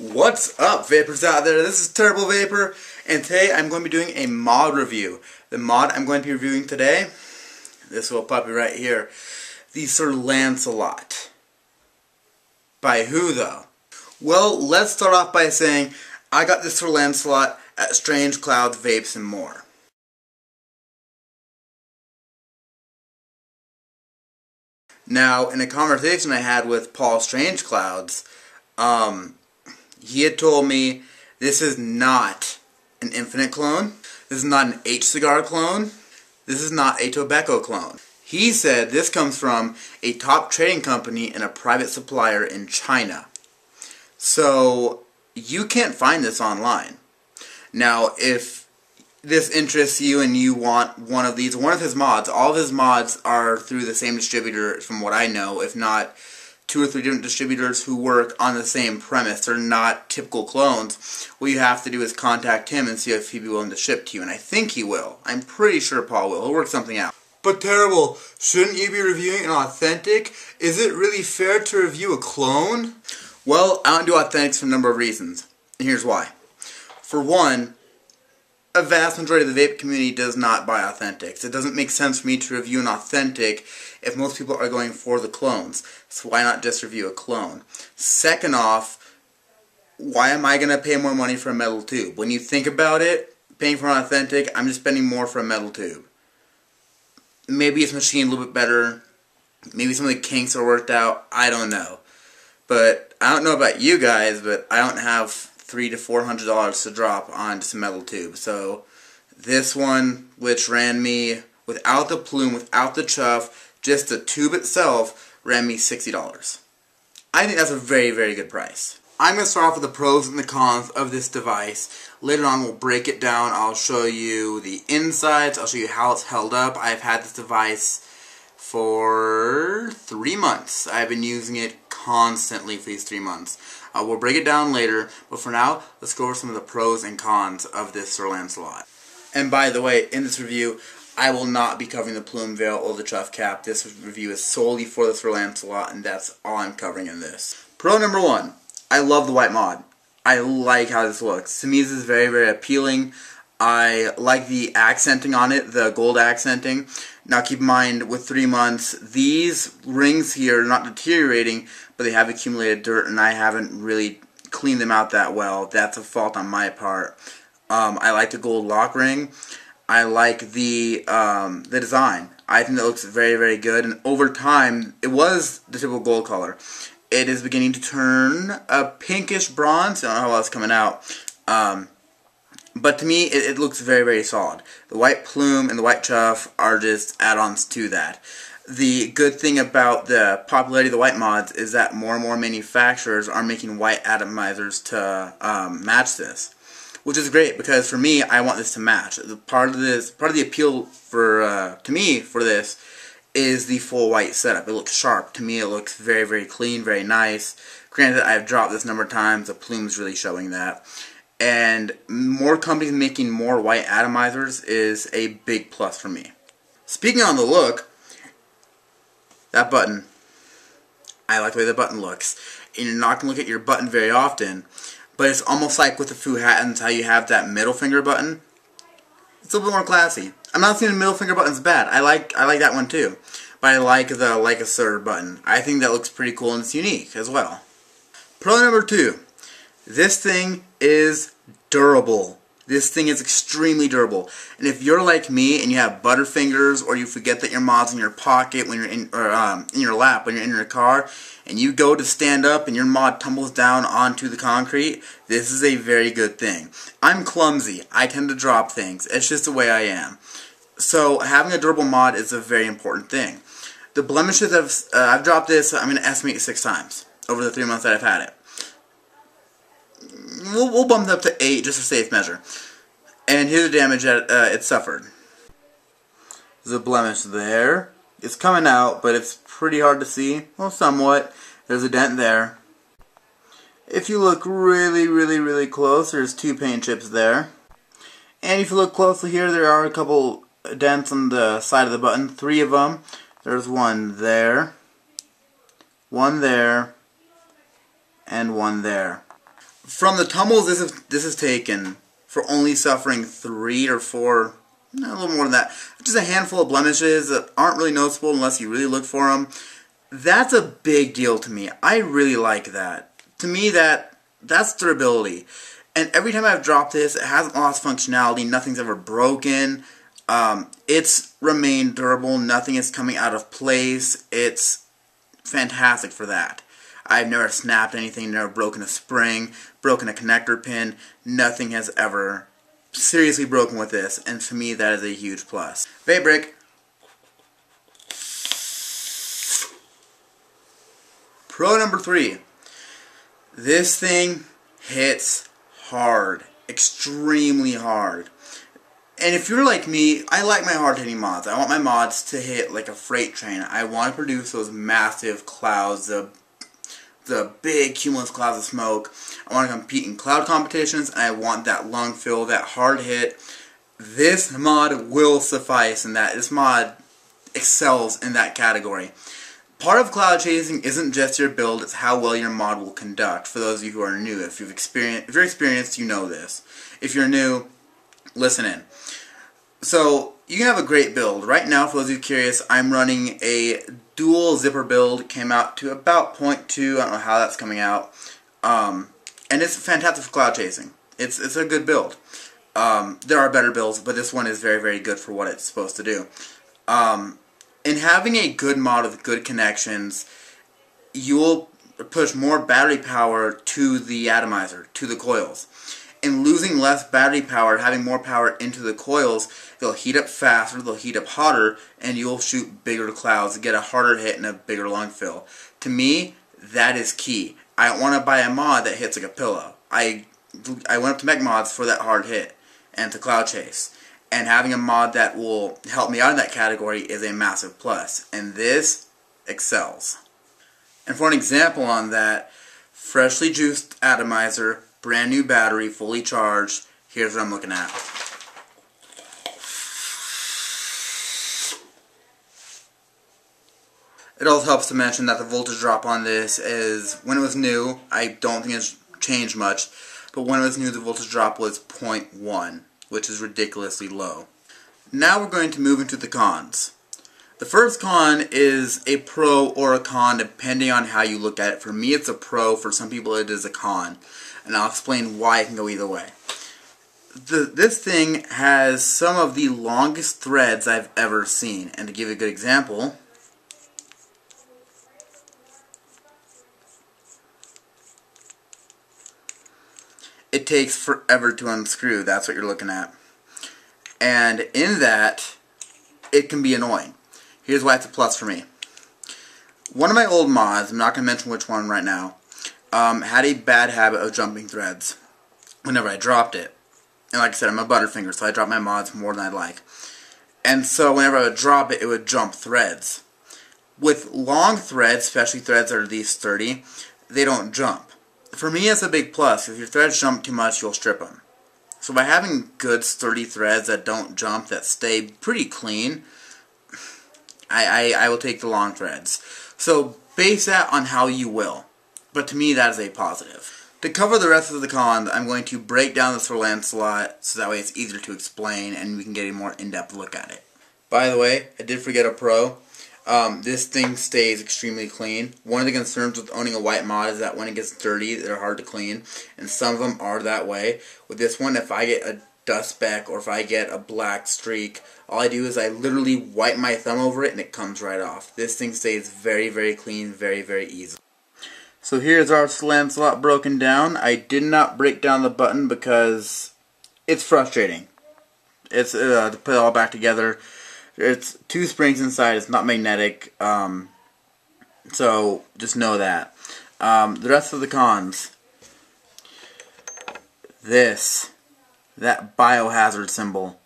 What's up, vapors out there? This is Terrible Vapor, and today I'm going to be doing a mod review. The mod I'm going to be reviewing today, this little puppy right here, the Sir Lancelot. By who, though? Well, let's start off by saying I got this Sir Lancelot at Strange Clouds, Vapes, and More. Now, in a conversation I had with Paul Strange Clouds, he had told me this is not an Infinite clone, this is not an H-Cigar clone, this is not a tobacco clone. He said this comes from a top trading company and a private supplier in China. So, you can't find this online. Now, if this interests you and you want one of these, one of his mods, all of his mods are through the same distributor from what I know, if not 2 or 3 different distributors who work on the same premise. They're not typical clones. What you have to do is contact him and see if he'd be willing to ship to you, and I think he will. I'm pretty sure Paul will. He'll work something out. But Terrible, shouldn't you be reviewing an authentic? Is it really fair to review a clone? Well, I don't do authentics for a number of reasons, and here's why. For one, a vast majority of the vape community does not buy authentics. It doesn't make sense for me to review an authentic if most people are going for the clones. So why not just review a clone? Second off, why am I going to pay more money for a metal tube? When you think about it, paying for an authentic, I'm just spending more for a metal tube. Maybe it's machined a little bit better. Maybe some of the kinks are worked out. I don't know. But I don't know about you guys, but I don't have $300 to $400 to drop on just a metal tube. So this one, which ran me without the plume, without the chuff, just the tube itself, ran me $60. I think that's a very, very good price. I'm going to start off with the pros and the cons of this device. Later on we'll break it down. I'll show you the insides. I'll show you how it's held up. I've had this device for 3 months. I've been using it constantly for these 3 months. We'll break it down later, but for now, let's go over some of the pros and cons of this Sir Lancelot. And by the way, in this review, I will not be covering the plume veil or the chuff cap. This review is solely for the Sir Lancelot, and that's all I'm covering in this. Pro number 1, I love the white mod. I like how this looks. To me, this is very, very appealing. I like the accenting on it, the gold accenting. Now keep in mind, with 3 months, these rings here are not deteriorating, but they have accumulated dirt, and I haven't really cleaned them out that well. That's a fault on my part. I like the gold lock ring. I like the design. I think that looks very, very good, and over time, it was the typical gold color. It is beginning to turn a pinkish bronze. I don't know how well it's coming out. But to me, it looks very, very solid. The white plume and the white chuff are just add-ons to that. The good thing about the popularity of the white mods is that more and more manufacturers are making white atomizers to match this, which is great because for me, I want this to match. Part of the appeal for to me for this is the full white setup. It looks sharp. To me, it looks very, very clean, very nice. Granted, I've dropped this number of times. The plume's really showing that. And more companies making more white atomizers is a big plus for me. Speaking on the look, that button, I like the way the button looks. And you're not going to look at your button very often, but it's almost like with the Fu Hattons, how you have that middle finger button. It's a little bit more classy. I'm not saying the middle finger button's bad. I like that one too. But I like the Like a Sir button. I think that looks pretty cool and it's unique as well. Pro number 2. This thing is durable. This thing is extremely durable. And if you're like me and you have butterfingers, or you forget that your mod's in your pocket when you're in your lap when you're in your car, and you go to stand up and your mod tumbles down onto the concrete, this is a very good thing. I'm clumsy. I tend to drop things. It's just the way I am. So having a durable mod is a very important thing. The blemishes I've dropped this, I'm going to estimate 6 times over the 3 months that I've had it. We'll bump it up to 8 just for safe measure. And here's the damage that it suffered. There's a blemish there. It's coming out, but it's pretty hard to see. Well, somewhat. There's a dent there. If you look really, really, really close, there's 2 paint chips there. And if you look closely here, there are a couple dents on the side of the button. 3 of them. There's one there, and one there. From the tumbles this is taken, for only suffering 3 or 4, no, a little more than that, just a handful of blemishes that aren't really noticeable unless you really look for them, that's a big deal to me. I really like that. To me, that's durability. And every time I've dropped this, it hasn't lost functionality, nothing's ever broken. It's remained durable, nothing is coming out of place. It's fantastic for that. I've never snapped anything, never broken a spring, broken a connector pin. Nothing has ever seriously broken with this, and to me that is a huge plus. Vape break. Pro number 3. This thing hits hard. Extremely hard. And if you're like me, I like my hard-hitting mods. I want my mods to hit like a freight train. I want to produce those massive clouds, the big cumulus clouds of smoke. I want to compete in cloud competitions, and I want that lung fill, that hard hit. This mod will suffice in that. This mod excels in that category. Part of cloud chasing isn't just your build, it's how well your mod will conduct. For those of you who are new, if you're experienced, you know this. If you're new, listen in. So, you can have a great build. Right now, for those of you curious, I'm running a dual zipper build. Came out to about 0.2. I don't know how that's coming out. And it's fantastic for cloud chasing. It's a good build. There are better builds, but this one is very, very good for what it's supposed to do. In having a good mod with good connections, you will push more battery power to the atomizer, to the coils. In losing less battery power, having more power into the coils, they'll heat up faster, they'll heat up hotter, and you'll shoot bigger clouds, get a harder hit and a bigger lung fill. To me, that is key. I don't want to buy a mod that hits like a pillow. I went up to Mech mods for that hard hit and to cloud chase. And having a mod that will help me out in that category is a massive plus. And this excels. And for an example on that, freshly juiced atomizer, brand new battery, fully charged. Here's what I'm looking at. It also helps to mention that the voltage drop on this is, when it was new, I don't think it's changed much, but when it was new the voltage drop was 0.1, which is ridiculously low. Now we're going to move into the cons. The first con is a pro or a con depending on how you look at it. For me it's a pro, for some people it is a con. And I'll explain why it can go either way. This thing has some of the longest threads I've ever seen. And to give you a good example, it takes forever to unscrew. That's what you're looking at. And in that, it can be annoying. Here's why it's a plus for me. One of my old mods, I'm not going to mention which one right now, had a bad habit of jumping threads whenever I dropped it. And like I said, I'm a butterfinger, so I drop my mods more than I'd like. And so whenever I would drop it, it would jump threads. With long threads, especially threads that are these sturdy, they don't jump. For me, it's a big plus. If your threads jump too much, you'll strip them. So by having good sturdy threads that don't jump, that stay pretty clean, I will take the long threads. So base that on how you will. But to me, that is a positive. To cover the rest of the cons, I'm going to break down this for Lancelot, so that way it's easier to explain and we can get a more in-depth look at it. By the way, I did forget a pro. This thing stays extremely clean. One of the concerns with owning a white mod is that when it gets dirty, they're hard to clean. And some of them are that way. With this one, if I get a dust speck or if I get a black streak, all I do is I literally wipe my thumb over it and it comes right off. This thing stays very, very clean, very, very easy. So here's our Lancelot broken down. I did not break down the button because it's frustrating. It's to put it all back together. It's 2 springs inside. It's not magnetic. So just know that. The rest of the cons. That biohazard symbol.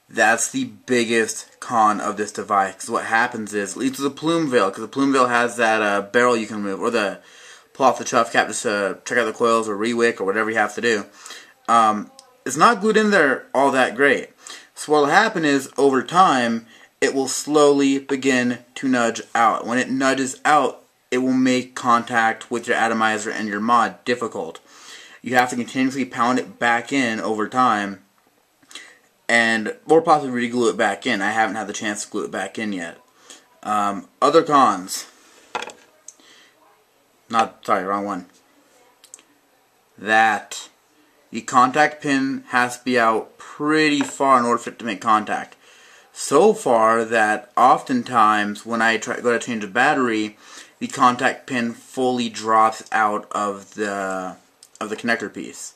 That's the biggest con of this device. Because what happens is, at least with the plume veil, because the plume veil has that barrel you can remove, or the pull off the chuff cap just to check out the coils or rewick or whatever you have to do. It's not glued in there all that great. So what will happen is, over time, it will slowly begin to nudge out. When it nudges out, it will make contact with your atomizer and your mod difficult. you have to continuously pound it back in over time, and or possibly re-glue it back in. I haven't had the chance to glue it back in yet. Other cons. Wrong one. That the contact pin has to be out pretty far in order for it to make contact. So far that oftentimes when I go to change a battery, the contact pin fully drops out of the connector piece.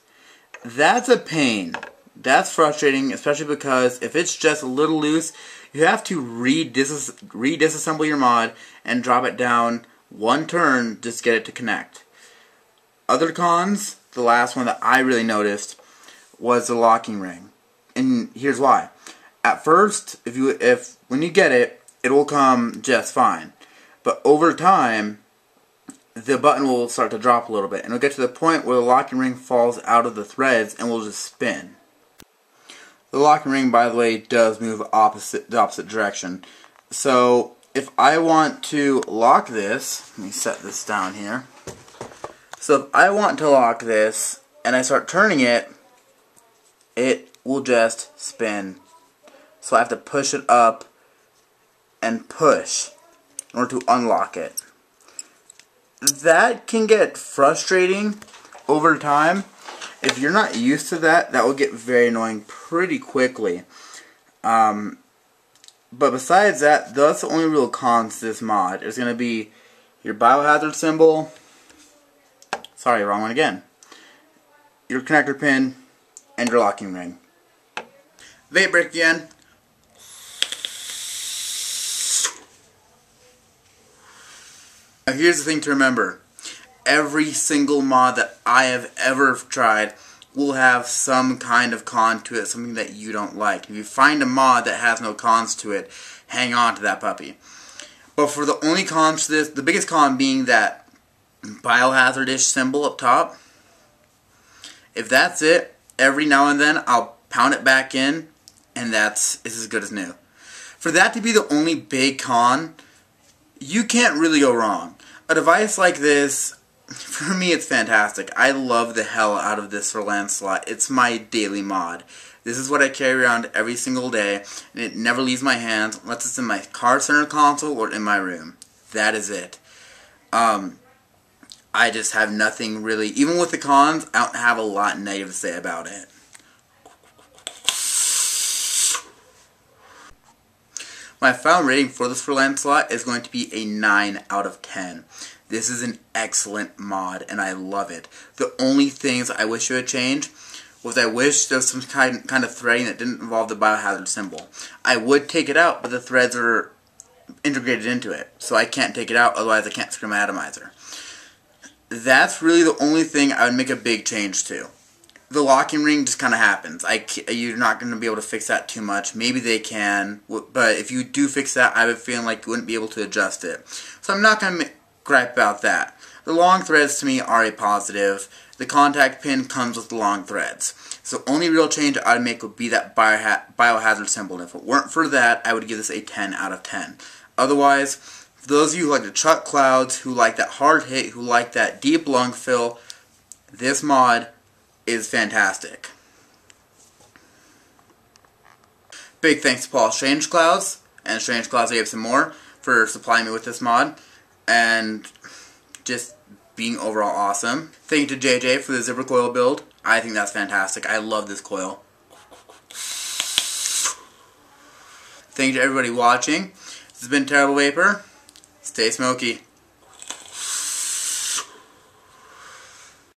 That's a pain. That's frustrating, especially because if it's just a little loose, you have to re-disassemble your mod and drop it down one turn just to get it to connect. Other cons, the last one that I really noticed was the locking ring. And here's why. At first, when you get it, it will come just fine. But over time, the button will start to drop a little bit, and it'll get to the point where the locking ring falls out of the threads and will just spin. The locking ring, by the way, does move the opposite direction. So if I want to lock this, let me set this down here. So if I want to lock this and I start turning it, it will just spin. So I have to push it up and push in order to unlock it. That can get frustrating over time. If you're not used to that, that will get very annoying pretty quickly. But besides that, that's the only real cons to this mod. There's going to be your biohazard symbol. Sorry, wrong one again. Your connector pin and your locking ring. Vape break again. Now here's the thing to remember. Every single mod that I have ever tried will have some kind of con to it, something that you don't like. If you find a mod that has no cons to it, hang on to that puppy. But for the only cons to this, the biggest con being that biohazard-ish symbol up top, if that's it, every now and then I'll pound it back in, and it's as good as new. For that to be the only big con, you can't really go wrong. A device like this, for me, it's fantastic. I love the hell out of this for Lancelot. It's my daily mod. This is what I carry around every single day, and it never leaves my hands unless it's in my card center console or in my room. That is it. I just have nothing really, even with the cons, I don't have a lot negative to say about it. My final rating for this for Lancelot is going to be a 9 out of 10. This is an excellent mod, and I love it. The only things I wish it would change was I wish there was some kind of threading that didn't involve the biohazard symbol. I would take it out, but the threads are integrated into it, so I can't take it out, otherwise I can't screw my atomizer. That's really the only thing I would make a big change to. The locking ring just kind of happens. You're not going to be able to fix that too much. Maybe they can, but if you do fix that, I have a feeling like you wouldn't be able to adjust it. So I'm not going to gripe about that. The long threads to me are a positive. The contact pin comes with the long threads. So only real change I would make would be that biohazard symbol. And if it weren't for that, I would give this a 10 out of 10. Otherwise, for those of you who like to chuck clouds, who like that hard hit, who like that deep lung fill, this mod is fantastic. Big thanks to Paul Strange Clouds and Strange Clouds Vapes and More for supplying me with this mod and just being overall awesome. Thank you to JJ for the zipper coil build. I think that's fantastic. I love this coil. Thank you to everybody watching. This has been Terrible Vapor. Stay smoky.